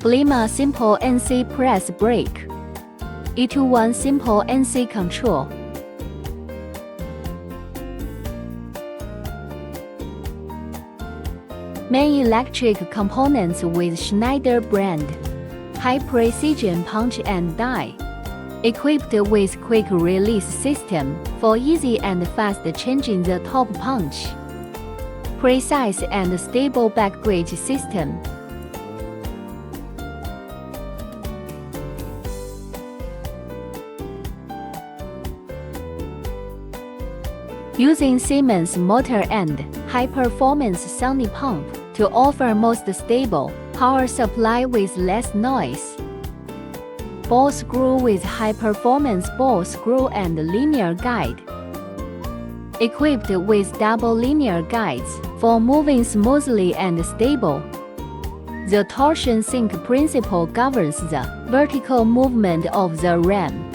Blma Simple NC Press Brake E21 Simple NC Control. Main electric components with Schneider brand. High precision punch and die. Equipped with quick release system for easy and fast changing the top punch. Precise and stable back brake system. Using Siemens motor and high-performance Sony pump to offer most stable power supply with less noise. Ball screw with high-performance ball screw and linear guide. Equipped with double linear guides for moving smoothly and stable. The torsion sink principle governs the vertical movement of the ram.